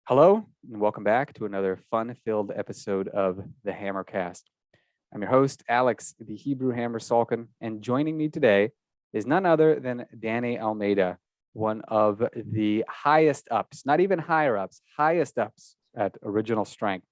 Hello, and welcome back to another fun-filled episode of the Hammercast. I'm your host, Alex, the Hebrew Hammer Salkin, and joining me today is none other than Dani Almeyda, one of the highest ups, not even higher ups, highest ups at Original Strength.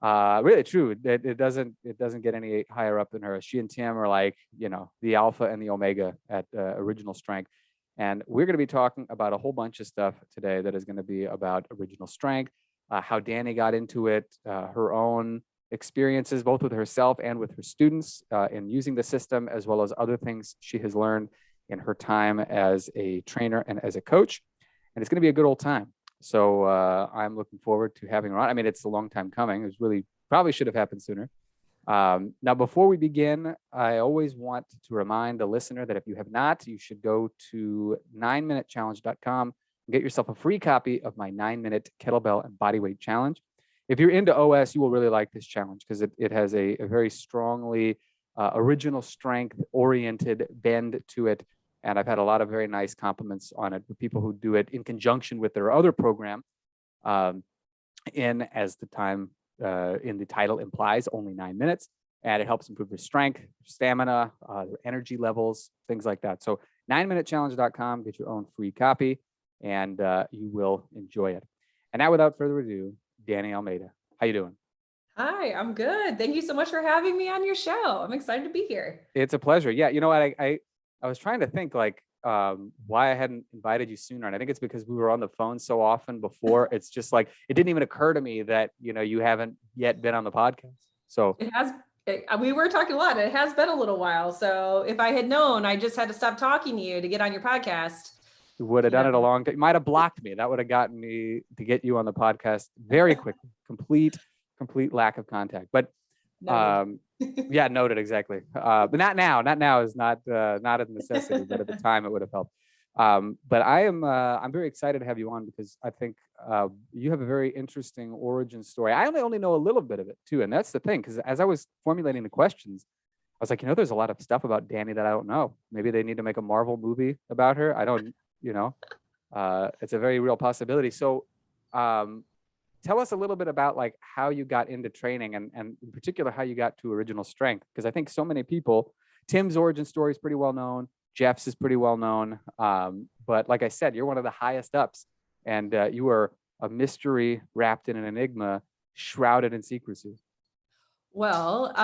Really true. It doesn't get any higher up than her. She and Tim are like, the alpha and the omega at Original Strength. And we're going to be talking about a whole bunch of stuff today that is going to be about Original Strength, how Dani got into it, her own experiences, both with herself and with her students in using the system, as well as other things she has learned in her time as a trainer and as a coach. And it's going to be a good old time. So I'm looking forward to having her on. I mean, it's a long time coming. It was really probably should have happened sooner. Now, before we begin, I always want to remind the listener that if you have not, you should go to 9minutechallenge.com and get yourself a free copy of my 9-minute kettlebell and bodyweight challenge. If you're into OS, you will really like this challenge because it has a very strongly original strength oriented bend to it. And I've had a lot of very nice compliments on it with people who do it in conjunction with their other program. As the time in the title implies, only 9 minutes. And it helps improve their strength, stamina, their energy levels, things like that. So 9minutechallenge.com, get your own free copy, and you will enjoy it. And now, without further ado, Dani Almeyda. How you doing? Hi, I'm good. Thank you so much for having me on your show. I'm excited to be here. It's a pleasure. Yeah, you know what? I was trying to think why I hadn't invited you sooner. And I think it's because we were on the phone so often before. It's just like, it didn't even occur to me that, you haven't yet been on the podcast. So we were talking a lot. It has been a little while. So if I had known, I just had to stop talking to you to get on your podcast. You would have done it a long time. You might have blocked me. That would have gotten me to get you on the podcast very quickly. Complete lack of contact. But yeah, noted exactly. But not now is not a necessity, but at the time it would have helped. But I'm very excited to have you on because I think you have a very interesting origin story. I only know a little bit of it too, and that's the thing. Because as I was formulating the questions, I was like, there's a lot of stuff about Dani that I don't know. Maybe they need to make a Marvel movie about her. I don't, it's a very real possibility. So. Tell us a little bit about how you got into training and in particular how you got to Original Strength, because I think so many people, Tim's origin story is pretty well known, Jeff's is pretty well known, but like I said, you're one of the highest ups, and you are a mystery wrapped in an enigma, shrouded in secrecy. Well,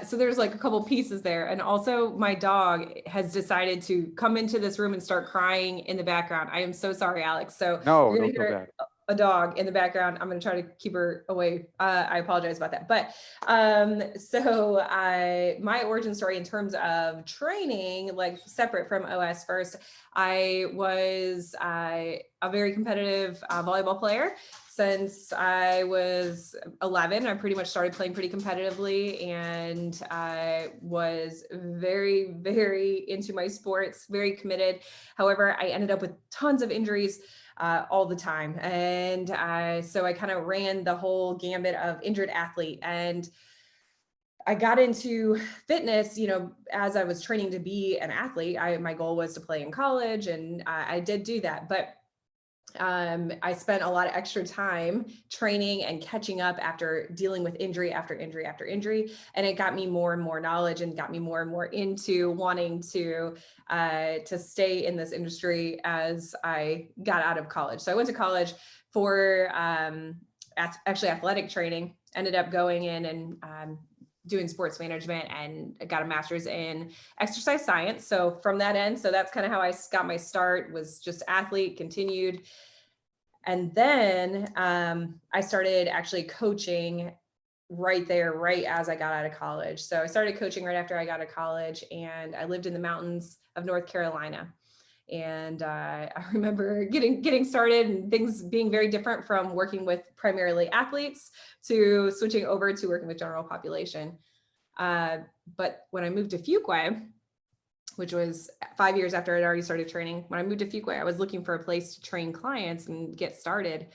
so there's a couple pieces there, and also my dog has decided to come into this room and start crying in the background. I am so sorry, Alex. So No, you're gonna don't feel hear bad. a dog in the background. I'm going to try to keep her away. I apologize about that. But my origin story in terms of training, separate from OS first, I was a very competitive volleyball player. Since I was 11, I pretty much started playing pretty competitively, and I was very, very into my sports, very committed. However, I ended up with tons of injuries all the time. And so I kind of ran the whole gambit of injured athlete. And I got into fitness, as I was training to be an athlete. My goal was to play in college, and I did do that. But I spent a lot of extra time training and catching up after dealing with injury after injury after injury. And it got me more and more knowledge and got me more and more into wanting to stay in this industry as I got out of college. So I went to college for actually athletic training, ended up going in and doing sports management, and got a master's in exercise science. So from that end, so that's kind of how I got my start, was just athlete, continued. And then I started actually coaching right as I got out of college. So I started coaching right after I got out of college, and I lived in the mountains of North Carolina. And I remember getting started and things being very different from working with primarily athletes to switching over to working with general population. But when I moved to Fuquay, which was 5 years after I'd already started training, when I moved to Fuquay, I was looking for a place to train clients and get started.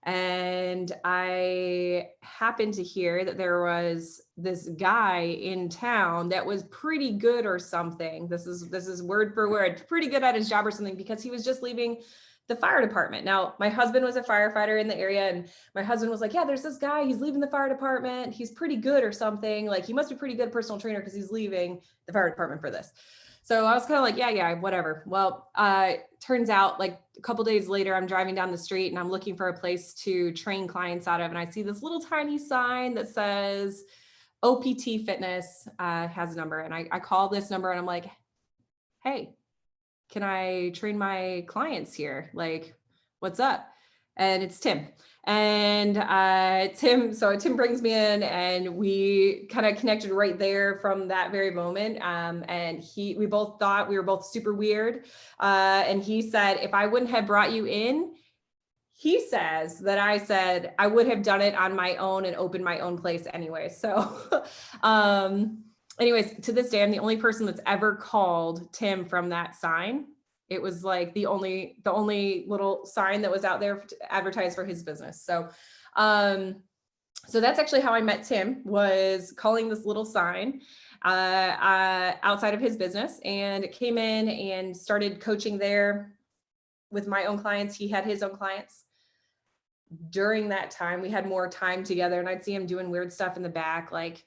And I happened to hear that there was this guy in town that was pretty good or something. This is word for word, pretty good at his job or something, because he was just leaving the fire department. Now, my husband was a firefighter in the area, and my husband was like, yeah, there's this guy, he's leaving the fire department. He's pretty good or something. Like, he must be pretty good personal trainer because he's leaving the fire department for this. So I was kind of like, yeah, whatever. Well, turns out like a couple days later, I'm driving down the street and I'm looking for a place to train clients out of. And I see this little tiny sign that says OPT Fitness has a number. And I call this number and I'm like, hey, can I train my clients here? Like, what's up? And it's Tim. And Tim brings me in, and we kind of connected right there from that very moment. And we both thought we were both super weird. And he said, if I wouldn't have brought you in, he says that I said I would have done it on my own and opened my own place anyway. So, anyways, to this day, I'm the only person that's ever called Tim from that sign. It was like the only little sign that was out there to advertise for his business. So, so that's actually how I met Tim, was calling this little sign outside of his business, and came in and started coaching there with my own clients. He had his own clients. During that time, we had more time together, and I'd see him doing weird stuff in the back. Like,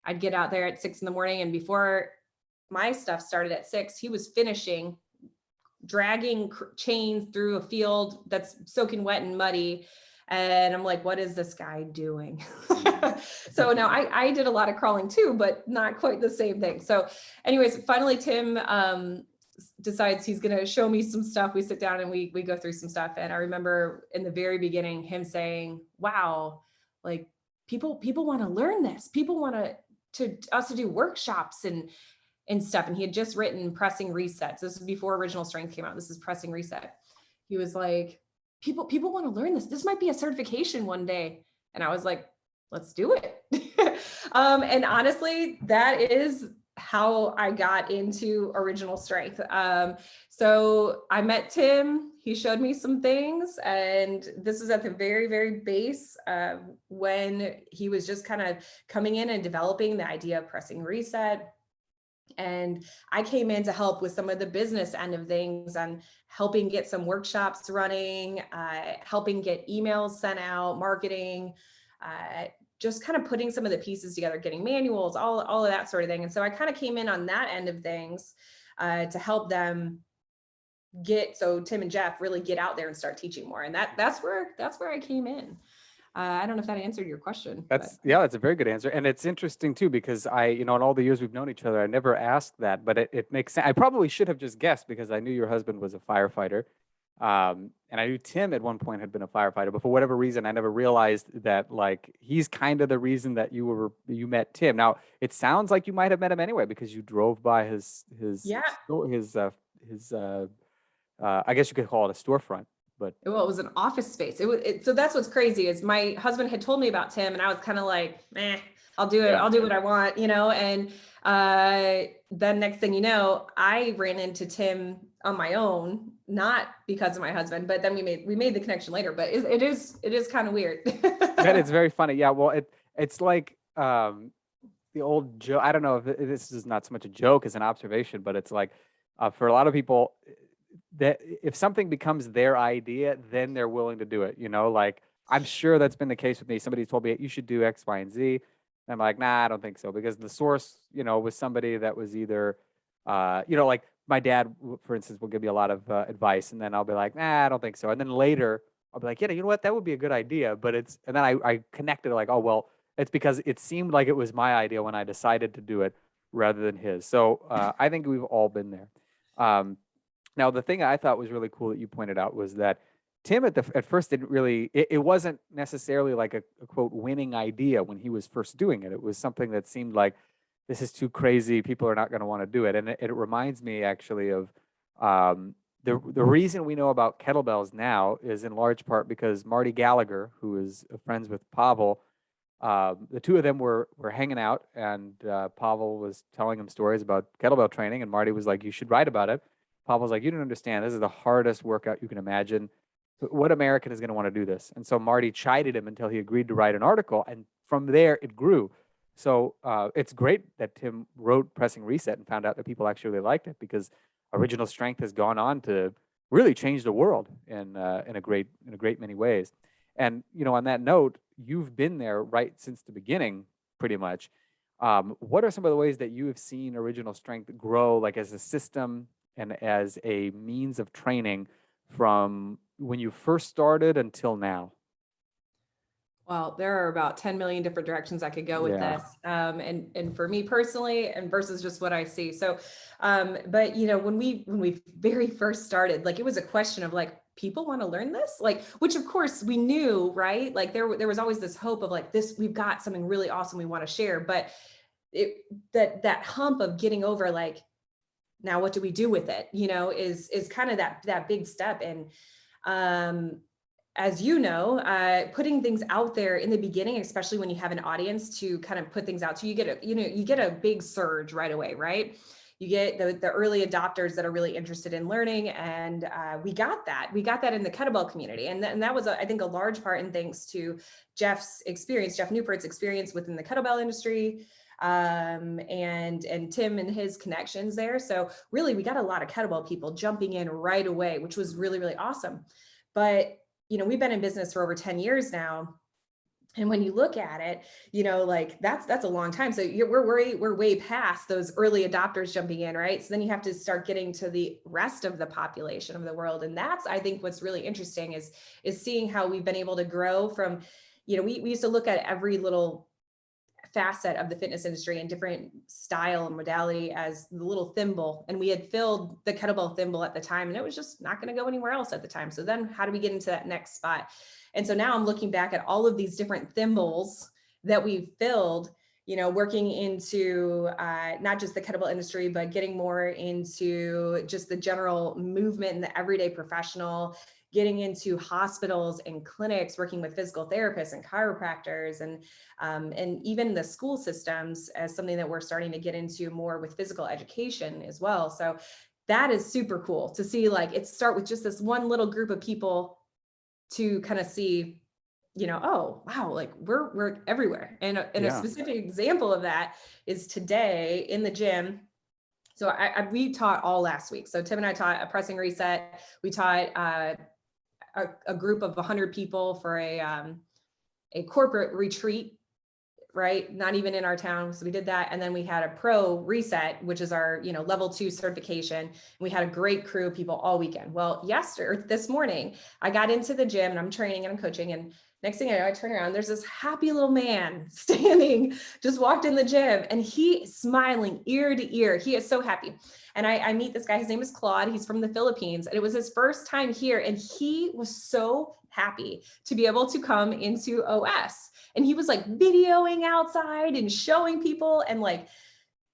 I'd get out there at 6 a.m, and before my stuff started at 6, he was finishing dragging chains through a field that's soaking wet and muddy. And I'm like, what is this guy doing? So now I did a lot of crawling too, but not quite the same thing. So anyways, finally, Tim decides he's going to show me some stuff. We sit down and we go through some stuff. And I remember in the very beginning, him saying, wow, like people want to learn this. People want us to do workshops and stuff. And he had just written Pressing Resets. This is before Original Strength came out. This is Pressing Reset. He was like, people want to learn this. This might be a certification one day. And I was like, let's do it. And honestly, that is how I got into Original Strength. So I met Tim, he showed me some things, and this is at the very, very base when he was just kind of coming in and developing the idea of Pressing Reset. And I came in to help with some of the business end of things and helping get some workshops running, helping get emails sent out, marketing, just kind of putting some of the pieces together, getting manuals, all of that sort of thing. And so I kind of came in on that end of things to help them so Tim and Jeff really get out there and start teaching more. And that's where I came in. I don't know if that answered your question. That's a very good answer. And it's interesting too, because in all the years we've known each other, I never asked that, but it makes sense. I probably should have just guessed because I knew your husband was a firefighter. And I knew Tim at one point had been a firefighter, but for whatever reason, I never realized that like he's kind of the reason that you met Tim. Now it sounds like you might have met him anyway because you drove by his I guess you could call it a storefront. But well, it was an office space. So that's what's crazy is my husband had told me about Tim, and I was kind of like, I'll do it. Yeah. I'll do what I want, and then next thing you know, I ran into Tim on my own, not because of my husband, but then we made the connection later. But it is kind of weird. That it's very funny. Yeah. Well, it's like the old joke. I don't know if this is not so much a joke as an observation, but it's like for a lot of people, that if something becomes their idea, then they're willing to do it. Like I'm sure that's been the case with me. Somebody told me you should do X, Y, and Z. And I'm like, nah, I don't think so, because the source, was somebody that was either, like my dad, for instance, will give me a lot of advice, and then I'll be like, nah, I don't think so. And then later I'll be like, yeah, you know what, that would be a good idea. But and then I connected like, oh well, it's because it seemed like it was my idea when I decided to do it rather than his. So I think we've all been there. Now, the thing I thought was really cool that you pointed out was that Tim at first didn't really, it wasn't necessarily like a quote winning idea when he was first doing it. It was something that seemed like this is too crazy. People are not going to want to do it. And it reminds me actually of the reason we know about kettlebells now is in large part because Marty Gallagher, who is friends with Pavel, the two of them were hanging out, and Pavel was telling him stories about kettlebell training, and Marty was like, you should write about it. Pavel's like, you don't understand. This is the hardest workout you can imagine. What American is going to want to do this? And so Marty chided him until he agreed to write an article. And from there, it grew. So it's great that Tim wrote Pressing Reset and found out that people actually liked it, because Original Strength has gone on to really changed the world in a great many ways. And on that note, you've been there right since the beginning, pretty much. What are some of the ways that you have seen Original Strength grow, like as a system and as a means of training from when you first started until now? Well, there are about 10 million different directions I could go with Yeah. this. And for me personally, and versus just what I see. So, but when we very first started, like it was a question of like, people want to learn this, like, which of course we knew, right? Like there was always this hope of like this, we've got something really awesome we want to share, but it that hump of getting over like, now what do we do with it? Is kind of that big step. And um as you know, putting things out there in the beginning, especially when you have an audience to kind of put things out to, you get a big surge right away, right? You get the early adopters that are really interested in learning, and we got that in the kettlebell community, and that was I think a large part, and thanks to Jeff Newport's experience within the kettlebell industry, and Tim and his connections there. So really, we got a lot of kettlebell people jumping in right away, which was really really awesome. But we've been in business for over 10 years now. And when you look at it, like that's a long time. So we're way past those early adopters jumping in, right? So then you have to start getting to the rest of the population of the world. And that's, I think, what's really interesting is seeing how we've been able to grow from, we used to look at every little facet of the fitness industry and different style and modality as the little thimble. And we had filled the kettlebell thimble at the time, and it was just not going to go anywhere else at the time. So then how do we get into that next spot? And so now I'm looking back at all of these different thimbles that we've filled, working into not just the kettlebell industry, but getting more into just the general movement and the everyday professional, getting into hospitals and clinics, working with physical therapists and chiropractors, and even the school systems as something that we're starting to get into more with physical education as well. So that is super cool to see, like it start with just this one little group of people to kind of see, oh wow, like we're everywhere. And a Yeah. specific example of that is today in the gym. So we taught all last week. So Tim and I taught a pressing reset. We taught a group of 100 people for a corporate retreat, right? Not even in our town. So we did that. And then we had a pro reset, which is our, level 2 certification. And we had a great crew of people all weekend. Well, this morning, I got into the gym and I'm training and I'm coaching. And next thing I know, I turn around, there's this happy little man standing, just walked in the gym, and he is smiling ear to ear. He is so happy. And I meet this guy, his name is Claude. He's from the Philippines. And it was his first time here. And he was so happy to be able to come into OS. And he was like videoing outside and showing people. And like,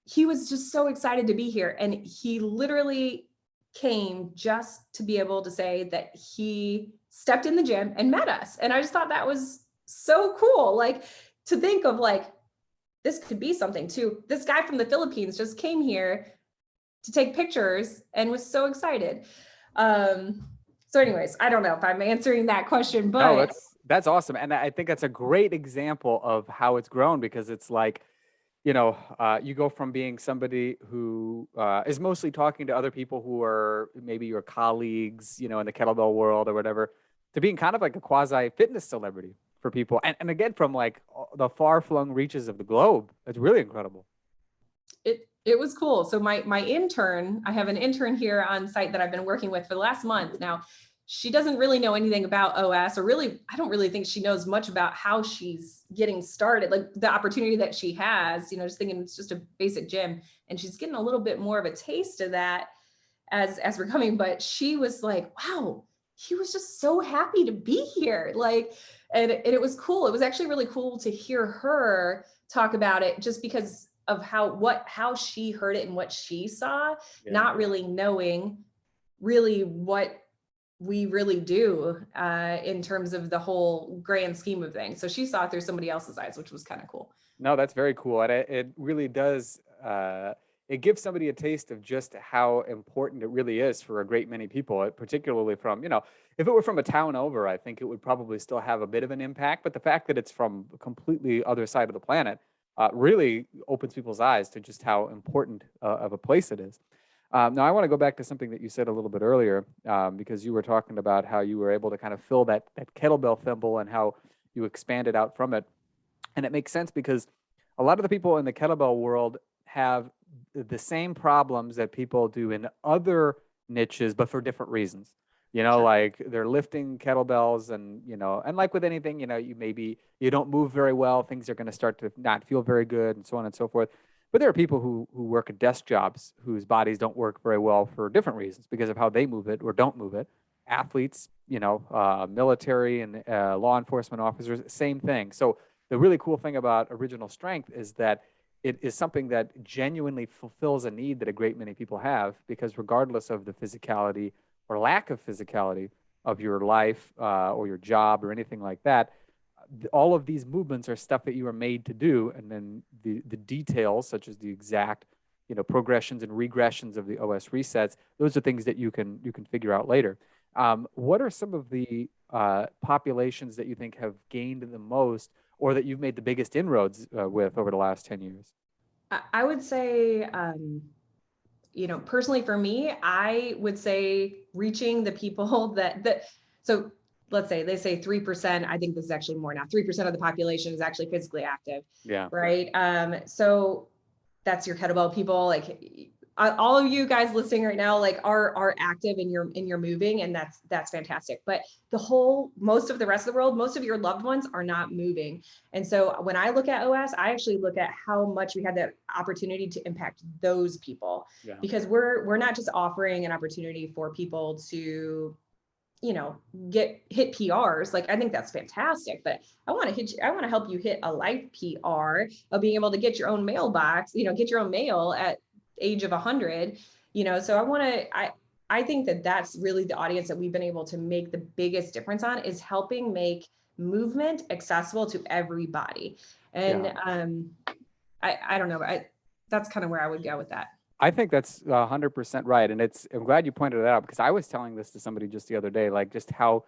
he was just so excited to be here. And he literally came just to be able to say that he stepped in the gym and met us. And I just thought that was so cool. Like to think of like, this could be something too. This guy from the Philippines just came here to take pictures and was so excited. So anyways, I don't know if I'm answering that question, No, but that's awesome. And I think that's a great example of how it's grown, because it's like, you go from being somebody who is mostly talking to other people who are maybe your colleagues, in the kettlebell world or whatever, to being kind of like a quasi fitness celebrity for people. And again, from like the far flung reaches of the globe. It's really incredible. it was cool. So my intern, I have an intern here on site that I've been working with for the last month now. She doesn't really know anything about OS, or really, I don't really think she knows much about how she's getting started, like the opportunity that she has, just thinking it's just a basic gym, and she's getting a little bit more of a taste of that as we're coming. But she was like, wow, he was just so happy to be here. Like, and it was cool. It was actually really cool to hear her talk about it, just because of how she heard it and what she saw, Yeah. not really knowing really what we really do in terms of the whole grand scheme of things. So she saw it through somebody else's eyes, which was kind of cool. No, that's very cool. And it really does, it gives somebody a taste of just how important it really is for a great many people, particularly from, if it were from a town over, I think it would probably still have a bit of an impact. But the fact that it's from a completely other side of the planet really opens people's eyes to just how important of a place it is. Now, I want to go back to something that you said a little bit earlier, because you were talking about how you were able to kind of fill that kettlebell thimble and how you expanded out from it. And it makes sense because a lot of the people in the kettlebell world have the same problems that people do in other niches, but for different reasons. Sure. Like they're lifting kettlebells and, and like with anything, you don't move very well, things are going to start to not feel very good and so on and so forth. But there are people who work at desk jobs whose bodies don't work very well for different reasons because of how they move it or don't move it. Athletes, military and law enforcement officers, same thing. So the really cool thing about original strength is that it is something that genuinely fulfills a need that a great many people have, because regardless of the physicality or lack of physicality of your life or your job or anything like that, all of these movements are stuff that you are made to do. And then the details, such as the exact, progressions and regressions of the OS resets, those are things that you can figure out later. What are some of the populations that you think have gained the most, or that you've made the biggest inroads with over the last 10 years? I would say, personally for me, I would say reaching the people so let's say they say 3%. I think this is actually more now. 3% of the population is actually physically active. Yeah. Right. So that's your kettlebell people. Like all of you guys listening right now, like are active and you're moving, and that's fantastic. But most of the rest of the world, most of your loved ones are not moving. And so when I look at OS, I actually look at how much we have that opportunity to impact those people. Yeah. Because we're not just offering an opportunity for people to hit PRs. Like, I think that's fantastic, but I want to help you hit a life PR of being able to get your own mailbox, get your own mail at age of 100, so I think that's really the audience that we've been able to make the biggest difference on, is helping make movement accessible to everybody. And I don't know, that's kind of where I would go with that. I think that's 100% right. And I'm glad you pointed it out, because I was telling this to somebody just the other day, like just how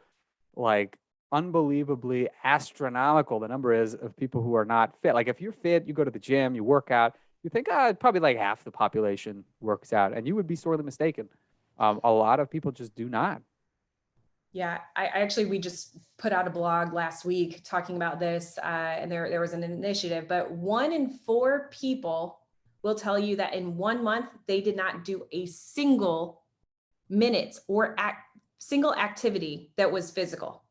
like unbelievably astronomical the number is of people who are not fit. Like if you're fit, you go to the gym, you work out, you think, probably like half the population works out, and you would be sorely mistaken. A lot of people just do not. Yeah, we just put out a blog last week talking about this, and there was an initiative, but 1 in 4 people will tell you that in 1 month, they did not do a single minute or single activity that was physical.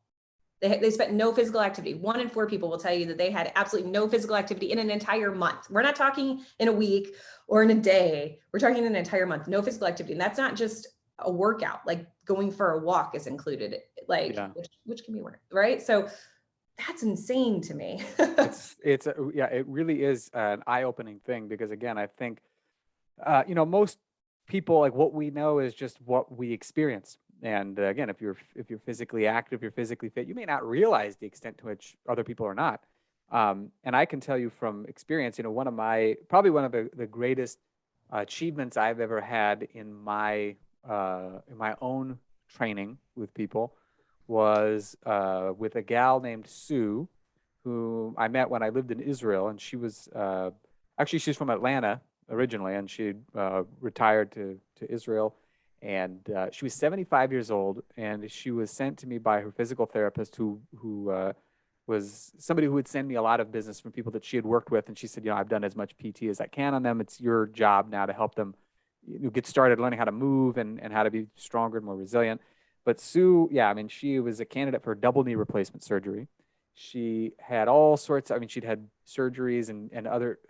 They spent no physical activity. 1 in 4 people will tell you that they had absolutely no physical activity in an entire month. We're not talking in a week or in a day. We're talking in an entire month, no physical activity. And that's not just a workout, like going for a walk is included, like Yeah. which can be work, right? So that's insane to me. It really is an eye-opening thing, because again, I think, most people, like what we know is just what we experience. And again, if you're physically active, you're physically fit, you may not realize the extent to which other people are not. And I can tell you from experience, probably one of the greatest achievements I've ever had in my own training with people was with a gal named Sue, who I met when I lived in Israel. And she was actually, she's from Atlanta originally, and she retired to Israel. And she was 75 years old, and she was sent to me by her physical therapist, who was somebody who would send me a lot of business from people that she had worked with. And she said, I've done as much PT as I can on them. It's your job now to help them get started learning how to move and how to be stronger and more resilient. But Sue, she was a candidate for double knee replacement surgery. She had all sorts. She'd had surgeries and other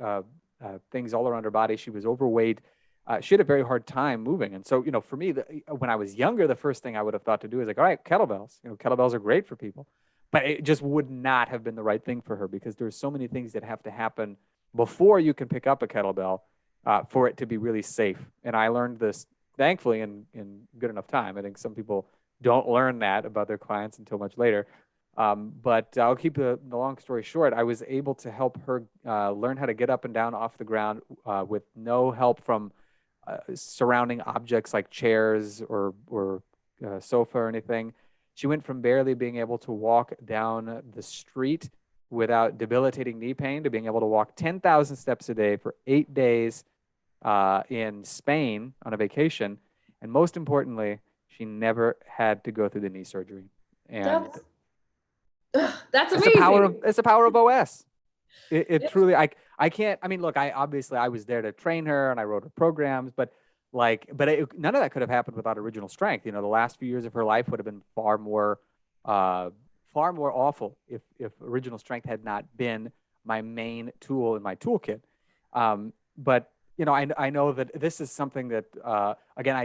things all around her body. She was overweight. She had a very hard time moving. And so, for me, when I was younger, the first thing I would have thought to do is like, all right, kettlebells. Kettlebells are great for people. But it just would not have been the right thing for her, because there's so many things that have to happen before you can pick up a kettlebell for it to be really safe. And I learned this, thankfully, in good enough time. I think some people don't learn that about their clients until much later. But I'll keep the long story short. I was able to help her learn how to get up and down off the ground with no help from surrounding objects like chairs or sofa or anything. She went from barely being able to walk down the street without debilitating knee pain to being able to walk 10,000 steps a day for 8 days in Spain on a vacation. And most importantly, she never had to go through the knee surgery. And That's it's the power amazing. of OS. It It's, truly, I can't, I mean, look, I was there to train her and I wrote her programs, but none of that could have happened without original strength. The last few years of her life would have been uh, far more awful if original strength had not been my main tool in my toolkit. But I know that this is something that, again, I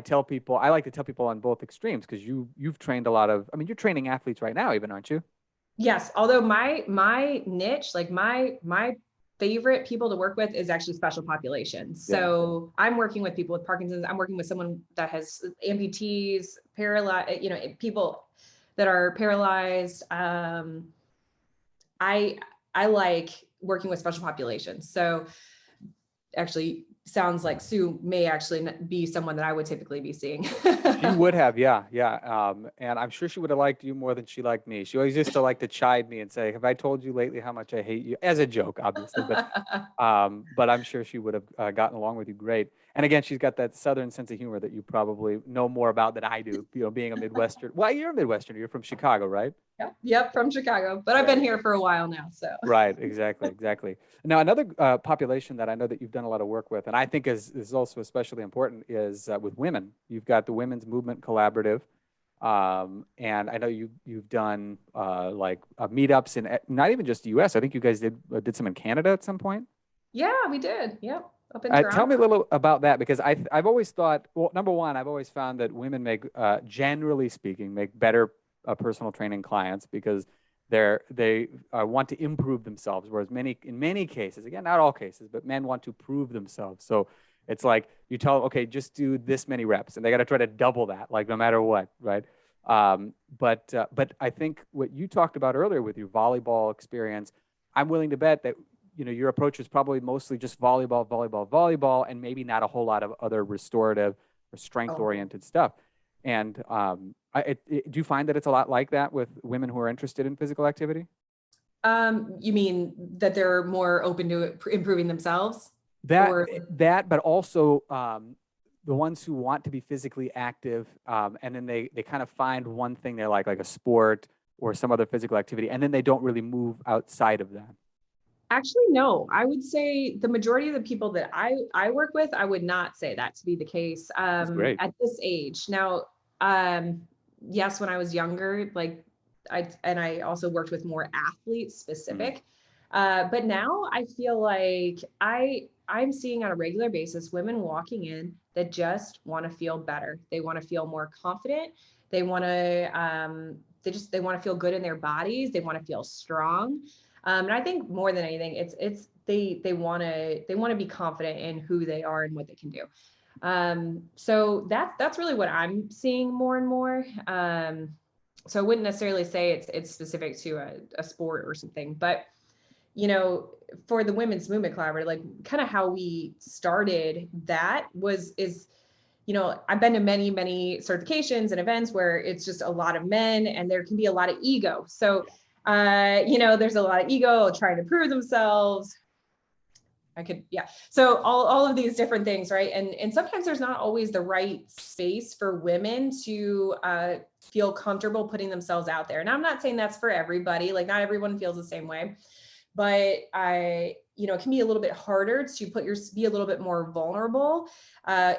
like to tell people on both extremes, because you've trained a lot of, I mean, you're training athletes right now, even, aren't you? yes. Although my niche, like my favorite people to work with is actually special populations. Yeah. So I'm working with people with Parkinson's. I'm working with someone that has amputees, paralyzed, people that are paralyzed. I I like working with special populations. So actually sounds like Sue may actually be someone that I would typically be seeing. She would have, yeah, yeah. And I'm sure she would have liked you more than she liked me. She always used to like to chide me and say, "Have I told you lately how much I hate you?" As a joke, obviously, but I'm sure she would have gotten along with you great. And again, she's got that Southern sense of humor that you probably know more about than I do. Being a Midwestern. Well, you're a Midwesterner. You're from Chicago, right? Yep, from Chicago, but I've been here for a while now. So Right, exactly, exactly. Now, another population that I know that you've done a lot of work with, and I think is also especially important, is with women. You've got the Women's Movement Collaborative, and I know you've done like meetups in not even just the U.S. I think you guys did some in Canada at some point. yeah, we did. Yep, up in Tell me a Toronto. little about that, because I've always thought, well, number one, I've always found that women generally speaking, make better personal training clients, because they want to improve themselves, whereas in many cases, again, not all cases, but men want to prove themselves. So it's like you tell them, okay, just do this many reps, and they got to try to double that, like no matter what, right? But I think what you talked about earlier with your volleyball experience, I'm willing to bet that your approach is probably mostly just volleyball, volleyball, volleyball, and maybe not a whole lot of other restorative or strength Oh. oriented stuff. And do you find that it's a lot like that with women who are interested in physical activity? You mean that they're more open to improving themselves, That or that, but also the ones who want to be physically active, and then they kind of find one thing they like a sport or some other physical activity, and then they don't really move outside of that. actually no? I would say the majority of the people that I work with, I would not say that to be the case That's great. at this age. Now, yes, when I was younger, like I also worked with more athlete Mm. specific. But now I feel like I'm seeing on a regular basis women walking in that just want to feel better. They want to feel more confident. They want to they want to feel good in their bodies. They want to feel strong. And I think more than anything, it's they want to be confident in who they are and what they can do. So that's really what I'm seeing more and more. So I wouldn't necessarily say it's specific to a sport or something, but for the Women's Movement Collaborative, like kind of how we started that is I've been to many certifications and events where it's just a lot of men and there can be a lot of ego. So there's a lot of ego trying to prove themselves. Yeah. So all of these different things, right? And sometimes there's not always the right space for women to feel comfortable putting themselves out there. And I'm not saying that's for everybody. Like not everyone feels the same way, but it can be a little bit harder to be a little bit more vulnerable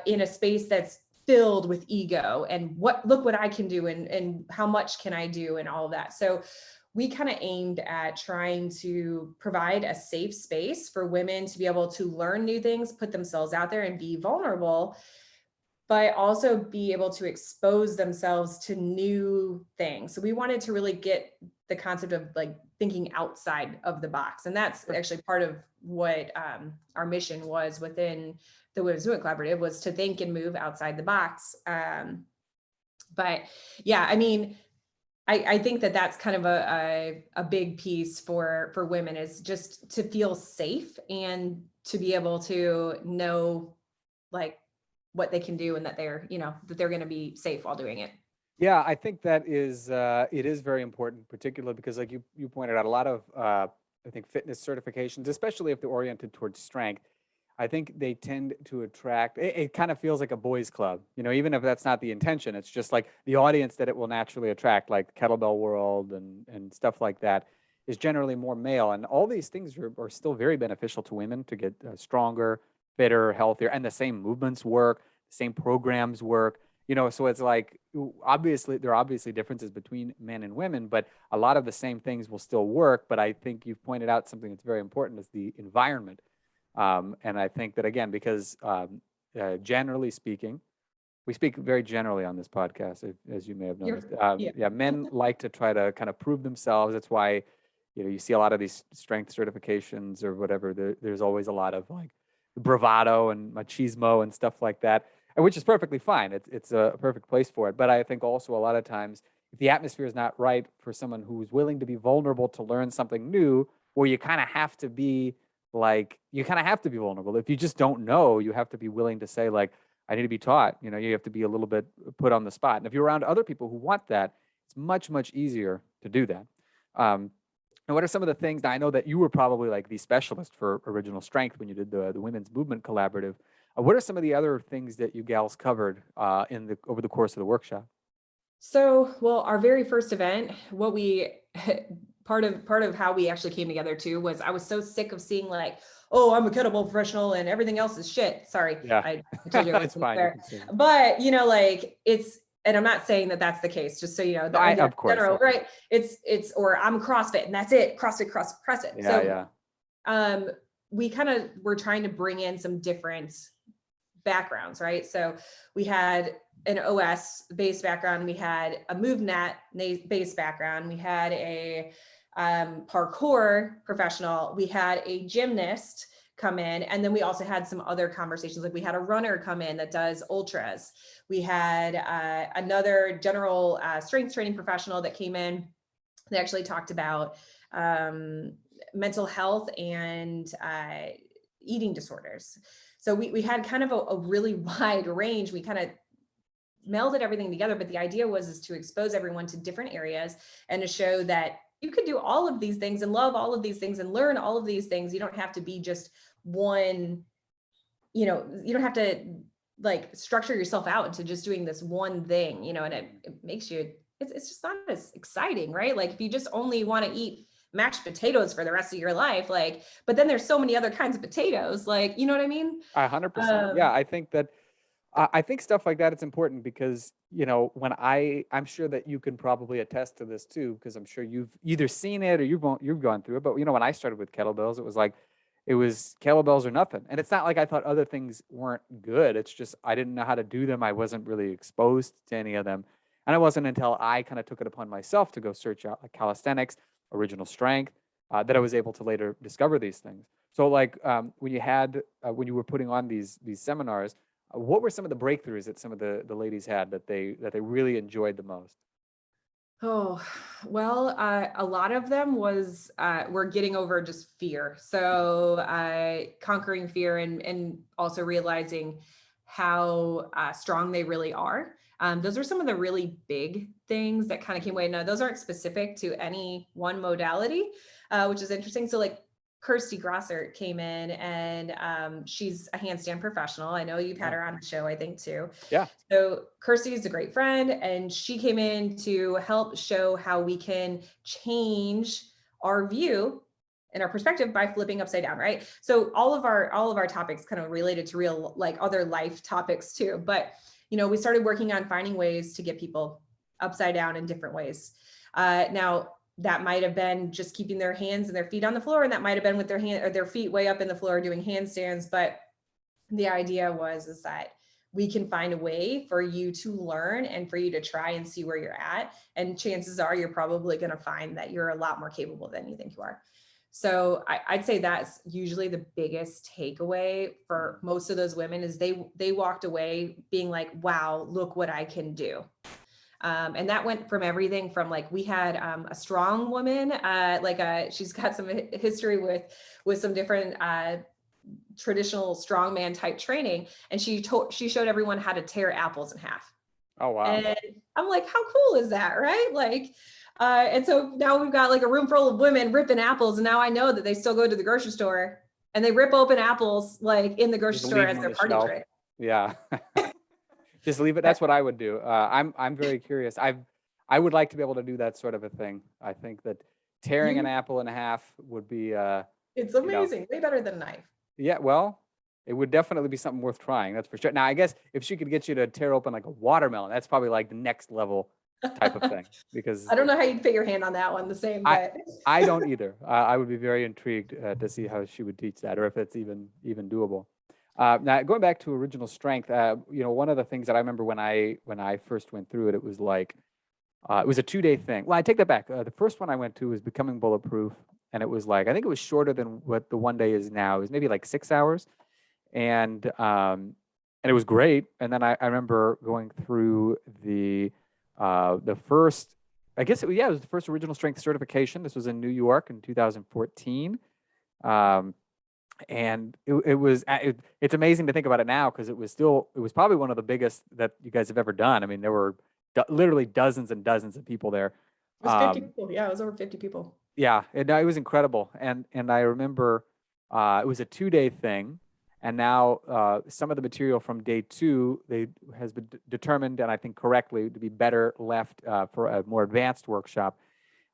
in a space that's filled with ego and look what I can do and how much can I do and all of that. So we kind of aimed at trying to provide a safe space for women to be able to learn new things, put themselves out there and be vulnerable, but also be able to expose themselves to new things. So we wanted to really get the concept of like thinking outside of the box. And that's actually part of what our mission was within the Women's Movement Collaborative, was to think and move outside the box. But yeah, I mean, I think that's kind of a big piece for women, is just to feel safe and to be able to know like what they can do and that they're going to be safe while doing it. Yeah, I think that it is very important, particularly because, like you pointed out, a lot of I think fitness certifications, especially if they're oriented towards strength, I think they tend to attract, it kind of feels like a boys club, even if that's not the intention. It's just like the audience that it will naturally attract, like kettlebell world and stuff like that is generally more male. And all these things are still very beneficial to women to get stronger, fitter, healthier, and the same movements work, the same programs work. So it's like, obviously there are obviously differences between men and women, but a lot of the same things will still work. But I think you've pointed out something that's very important, is the environment. And I think that, again, because generally speaking, we speak very generally on this podcast, as you may have noticed. Yeah, men like to try to kind of prove themselves. That's why, you see a lot of these strength certifications or whatever. There's always a lot of like bravado and machismo and stuff like that, and which is perfectly fine. It's a perfect place for it. But I think also a lot of times, if the atmosphere is not right for someone who's willing to be vulnerable to learn something new, where you kind of have to be vulnerable. If you just don't know, you have to be willing to say, like, I need to be taught. You have to be a little bit put on the spot. And if you're around other people who want that, it's much, much easier to do that. And what are some of the things? Now, I know that you were probably like the specialist for original strength when you did the Women's Movement Collaborative. What are some of the other things that you gals covered over the course of the workshop? So, well, our very first event, what we part of how we actually came together too was I was so sick of seeing like, oh, I'm a kettlebell professional and everything else is shit. Sorry, Yeah, I told you I that's wasn't fine. there. But like and I'm not saying that that's the case. Just so you know, of course, general, right? It's or I'm CrossFit and that's it. CrossFit, CrossFit. Yeah, so, we kind of were trying to bring in some different backgrounds, right? So we had an OS based background, we had a MoveNet based background, we had a parkour professional, we had a gymnast come in, and then we also had some other conversations. Like we had a runner come in that does ultras. We had another general strength training professional that came in. They actually talked about mental health and eating disorders. So we had kind of a really wide range. We kind of melded everything together, but the idea is to expose everyone to different areas and to show that you could do all of these things and love all of these things and learn all of these things. You don't have to be just one, you don't have to like structure yourself out into just doing this one thing, and it makes you, it's just not as exciting, right? Like if you just only want to eat mashed potatoes for the rest of your life, like, but then there's so many other kinds of potatoes, like, you know what I mean? 100%. Yeah, I think that I think stuff like that, it's important because, when I'm sure that you can probably attest to this too, because I'm sure you've either seen it or you've gone through it. But, when I started with kettlebells, it was kettlebells or nothing. And it's not like I thought other things weren't good. It's just I didn't know how to do them. I wasn't really exposed to any of them. And it wasn't until I kind of took it upon myself to go search out like calisthenics, original strength, that I was able to later discover these things. So like when you were putting on these seminars, what were some of the breakthroughs that some of the ladies had that they really enjoyed the most? Oh, well, a lot of them were getting over just fear. So conquering fear and also realizing how strong they really are. Those are some of the really big things that kind of came away. Now, those aren't specific to any one modality, which is interesting. So like Kirsty Grosser came in and she's a handstand professional. I know you've had her on the show, I think too. Yeah. So Kirsty is a great friend and she came in to help show how we can change our view and our perspective by flipping upside down, right? So all of our topics kind of related to real, like other life topics too. But, we started working on finding ways to get people upside down in different ways. Now, that might have been just keeping their hands and their feet on the floor, and that might have been with their feet way up in the floor doing handstands. But the idea is that we can find a way for you to learn and for you to try and see where you're at. And chances are you're probably going to find that you're a lot more capable than you think you are. So I'd say that's usually the biggest takeaway for most of those women is they walked away being like, wow, look what I can do. And that went from everything from like, we had a strong woman, she's got some history with some different traditional strongman type training. And she showed everyone how to tear apples in half. Oh, wow. And I'm like, how cool is that? Right. Like, and so now we've got like a room full of women ripping apples. And now I know that they still go to the grocery store and they rip open apples like in the grocery Just store leave as them on their the party shelf. trick. Yeah. Just leave it. That's what I would do. I'm very curious. I would like to be able to do that sort of a thing. I think that tearing an apple in half would be, It's you know, amazing. Way better than a knife. yeah, well, it would definitely be something worth trying. That's for sure. Now, I guess if she could get you to tear open like a watermelon, that's probably like the next level type of thing because I don't know how you'd fit your hand on that one the same, I but I don't either. I would be very intrigued to see how she would teach that, or if it's even doable. Now, going back to original strength, one of the things that I remember when I first went through it, it was like it was a 2-day thing. Well, I take that back. The first one I went to was Becoming Bulletproof, and it was like I think it was shorter than what the one day is now. It was maybe like 6 hours, and it was great. And then I remember going through the first, I guess it was the first original strength certification. This was in New York in 2014. Um, and it's amazing to think about it now because it was probably one of the biggest that you guys have ever done. I mean, there were literally dozens and dozens of people there. it was 50 people. Yeah, it was over 50 people. Yeah, it was incredible. And I remember it was a 2-day thing. And now some of the material from day 2 has been determined, and I think correctly, to be better left for a more advanced workshop.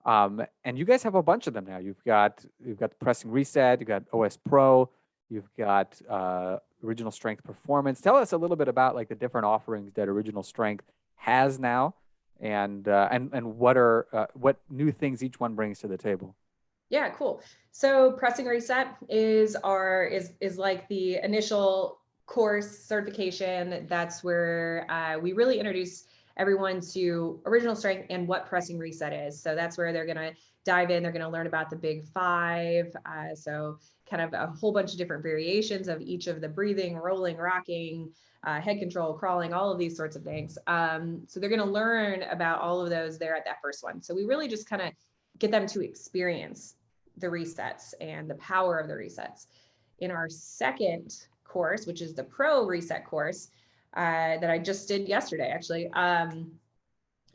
And you guys have a bunch of them now. You've got the Pressing Reset, you've got OS Pro, you've got Original Strength Performance. Tell us a little bit about like the different offerings that Original Strength has now, and what new things each one brings to the table. Yeah, cool. So Pressing Reset is like the initial course certification. That's where we really introduce everyone to original strength and what Pressing Reset is. So that's where they're going to dive in. They're going to learn about the big 5. So kind of a whole bunch of different variations of each of the breathing, rolling, rocking, head control, crawling, all of these sorts of things. So they're going to learn about all of those there at that first one. So we really just kind of get them to experience the resets and the power of the resets. In our second course, which is the Pro Reset course that I just did yesterday, actually,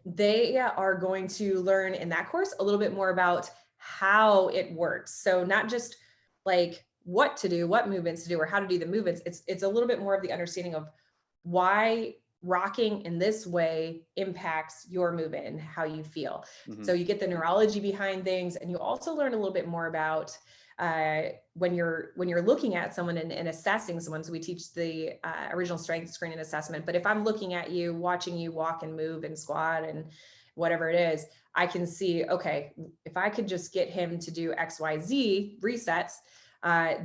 they are going to learn in that course a little bit more about how it works. So not just like what to do, what movements to do, or how to do the movements. It's a little bit more of the understanding of why rocking in this way impacts your movement and how you feel. Mm-hmm. So you get the neurology behind things, and you also learn a little bit more about when you're looking at someone and assessing someone. So we teach the original strength screening assessment. But if I'm looking at you, watching you walk and move and squat and whatever it is, I can see, okay, if I could just get him to do XYZ resets,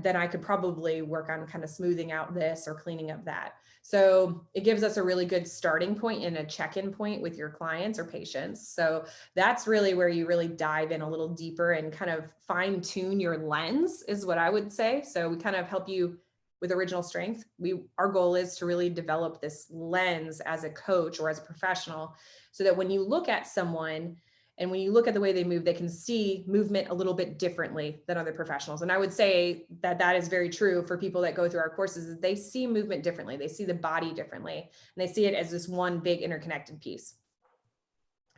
then I could probably work on kind of smoothing out this or cleaning up that. So it gives us a really good starting point and a check-in point with your clients or patients. So that's really where you really dive in a little deeper and kind of fine tune your lens is what I would say. So we kind of help you with original strength. Our goal is to really develop this lens as a coach or as a professional so that when you look at someone and when you look at the way they move, they can see movement a little bit differently than other professionals. And I would say that is very true for people that go through our courses. They see movement differently. They see the body differently, and they see it as this one big interconnected piece.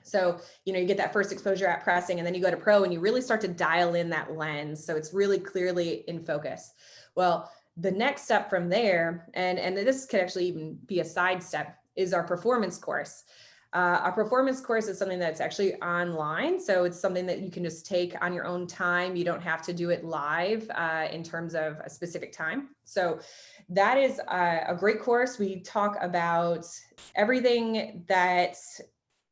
So, you get that first exposure at pressing, and then you go to pro and you really start to dial in that lens. So it's really clearly in focus. Well, the next step from there, and this could actually even be a side step, is our performance course. Our performance course is something that's actually online. So it's something that you can just take on your own time. You don't have to do it live in terms of a specific time. So that is a great course. We talk about everything that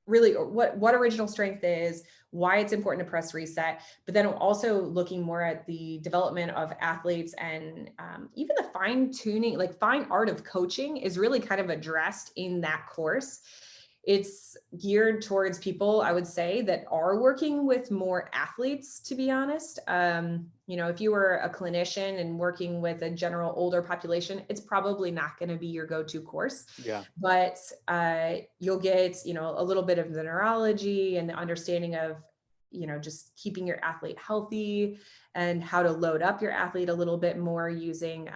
really what original strength is, why it's important to press reset, but then also looking more at the development of athletes and even the fine tuning, like fine art of coaching is really kind of addressed in that course. It's geared towards people, I would say, that are working with more athletes, to be honest. If you were a clinician and working with a general older population, it's probably not going to be your go-to course. Yeah. But you'll get, a little bit of the neurology and the understanding of, just keeping your athlete healthy and how to load up your athlete a little bit more using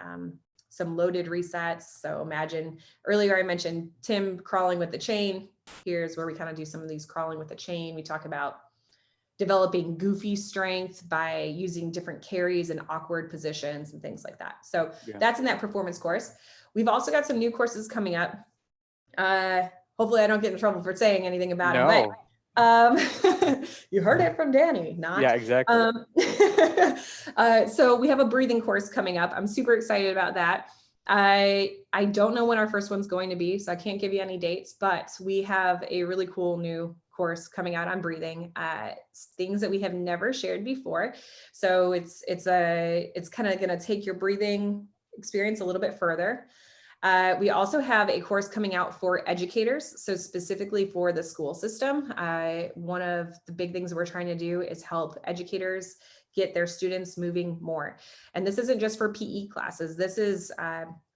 some loaded resets. So imagine earlier I mentioned Tim crawling with the chain. Here's where we kind of do some of these crawling with the chain. We talk about developing goofy strength by using different carries and awkward positions and things like that. So that's in that performance course. We've also got some new courses coming up. Hopefully I don't get in trouble for saying anything about them, but you heard it from Dani, not. Yeah, exactly. So we have a breathing course coming up. I'm super excited about that. I don't know when our first one's going to be, so I can't give you any dates, but we have a really cool new course coming out on breathing, things that we have never shared before. So it's kind of going to take your breathing experience a little bit further. We also have a course coming out for educators, so specifically for the school system. One of the big things we're trying to do is help educators get their students moving more. And this isn't just for PE classes. This is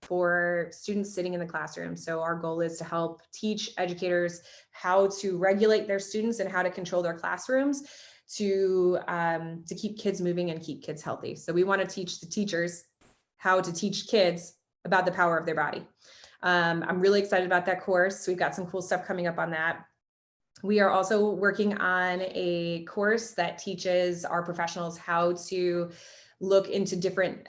for students sitting in the classroom. So our goal is to help teach educators how to regulate their students and how to control their classrooms to keep kids moving and keep kids healthy. So we want to teach the teachers how to teach kids about the power of their body. I'm really excited about that course. We've got some cool stuff coming up on that. We are also working on a course that teaches our professionals how to look into different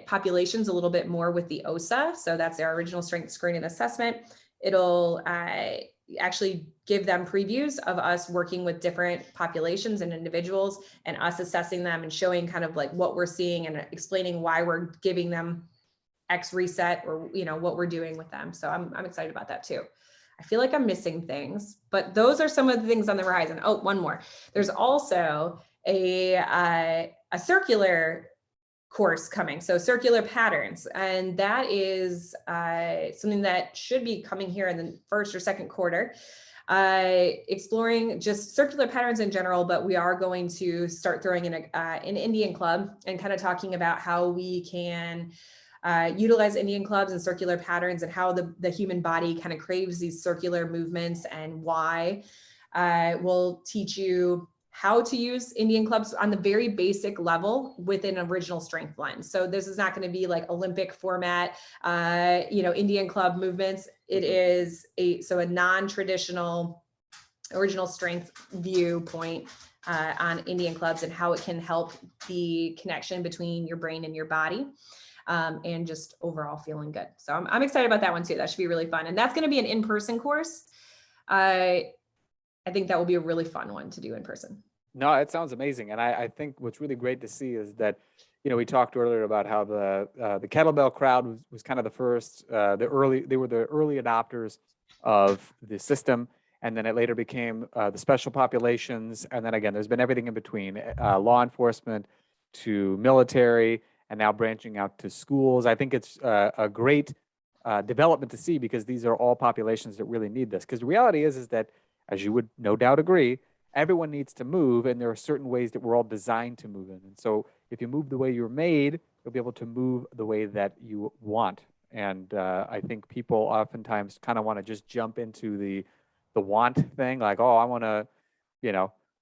populations a little bit more with the OSA. So that's our original strength screen and assessment. It'll actually give them previews of us working with different populations and individuals and us assessing them and showing kind of like what we're seeing and explaining why we're giving them X reset or, you know, what we're doing with them. So I'm excited about that too. I feel like I'm missing things, but those are some of the things on the horizon. Oh, one more. There's also a circular course coming. So circular patterns. And that is something that should be coming here in the first or second quarter. Exploring just circular patterns in general, but we are going to start throwing in an Indian club and kind of talking about how we can utilize Indian clubs and circular patterns and how the human body kind of craves these circular movements and why. We'll teach you how to use Indian clubs on the very basic level with an original strength lens. So this is not going to be like Olympic format, Indian club movements. It is a non-traditional original strength viewpoint on Indian clubs and how it can help the connection between your brain and your body. And just overall feeling good. So I'm excited about that one too. That should be really fun. And that's going to be an in-person course. I think that will be a really fun one to do in person. No, it sounds amazing. And I think what's really great to see is that, we talked earlier about how the kettlebell crowd was kind of the first, they were the early adopters of the system. And then it later became the special populations. And then again, there's been everything in between, law enforcement to military, and now branching out to schools. I think it's a great development to see because these are all populations that really need this. Because the reality is that, as you would no doubt agree, everyone needs to move, and there are certain ways that we're all designed to move in. And so if you move the way you're made, you'll be able to move the way that you want. And I think people oftentimes kind of want to just jump into the want thing, like, oh, I want to,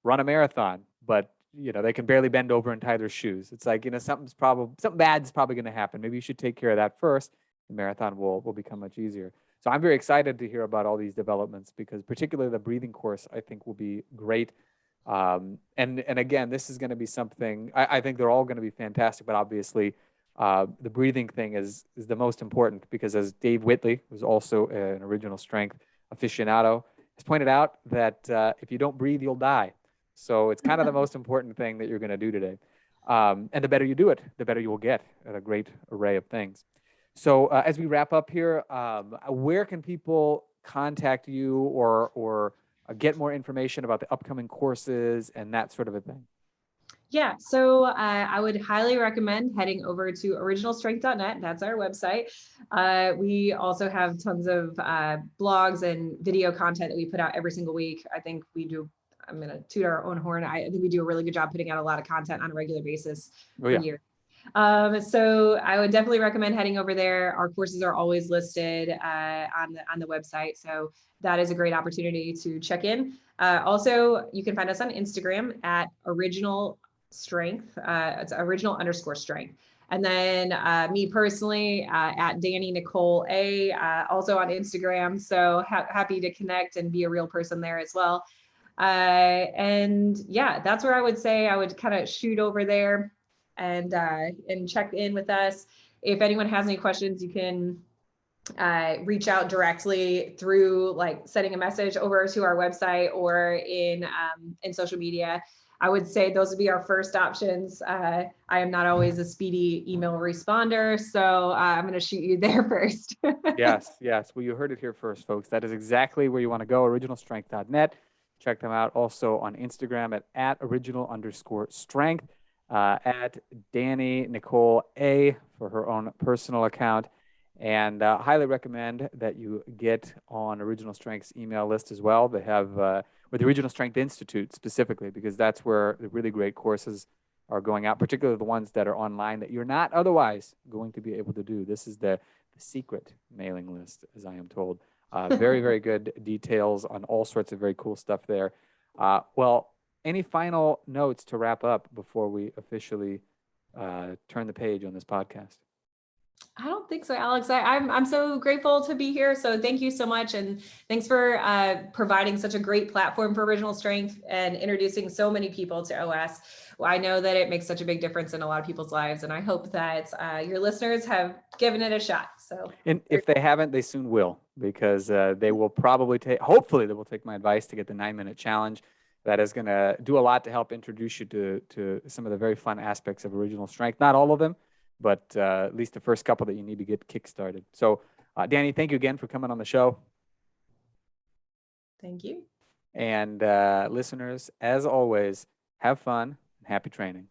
run a marathon, but they can barely bend over and tie their shoes. It's like, something bad's probably going to happen. Maybe you should take care of that first. The marathon will become much easier. So I'm very excited to hear about all these developments because particularly the breathing course, I think will be great. And again, this is going to be something, I think they're all going to be fantastic, but obviously the breathing thing is the most important because as Dave Whitley, who's also an original strength aficionado, has pointed out that if you don't breathe, you'll die. So it's kind of the most important thing that you're going to do today. And the better you do it, the better you will get at a great array of things. So as we wrap up here, where can people contact you or get more information about the upcoming courses and that sort of a thing? Yeah, so I would highly recommend heading over to originalstrength.net. That's our website. We also have tons of blogs and video content that we put out every single week. I think we do. I'm going to toot our own horn. I think we do a really good job putting out a lot of content on a regular basis for years. So I would definitely recommend heading over there. Our courses are always listed on the website. So that is a great opportunity to check in. Also, you can find us on Instagram at original strength. It's original_strength. And then me personally at Dani Nicole A, also on Instagram. So happy to connect and be a real person there as well. And yeah, that's where I would say I would kind of shoot over there and check in with us. If anyone has any questions, you can reach out directly through like sending a message over to our website or in social media. I would say those would be our first options. I am not always a speedy email responder, so I'm going to shoot you there first. Yes, yes. Well, you heard it here first, folks. That is exactly where you want to go, originalstrength.net. Check them out also on Instagram at original_strength, at Dani Nicole A for her own personal account. And highly recommend that you get on Original Strength's email list as well. They have, with the Original Strength Institute specifically, because that's where the really great courses are going out, particularly the ones that are online that you're not otherwise going to be able to do. This is the secret mailing list, as I am told. Very, very good details on all sorts of very cool stuff there. Well, any final notes to wrap up before we officially turn the page on this podcast? I don't think so, Alex. I'm so grateful to be here. So thank you so much. And thanks for providing such a great platform for Original Strength and introducing so many people to OS. Well, I know that it makes such a big difference in a lot of people's lives. And I hope that your listeners have given it a shot. So, and if they haven't, they soon will, because they will probably hopefully they will take my advice to get the 9-minute challenge. That is going to do a lot to help introduce you to some of the very fun aspects of Original Strength. Not all of them, but at least the first couple that you need to get kick-started. So, Dani, thank you again for coming on the show. Thank you. And listeners, as always, have fun and happy training.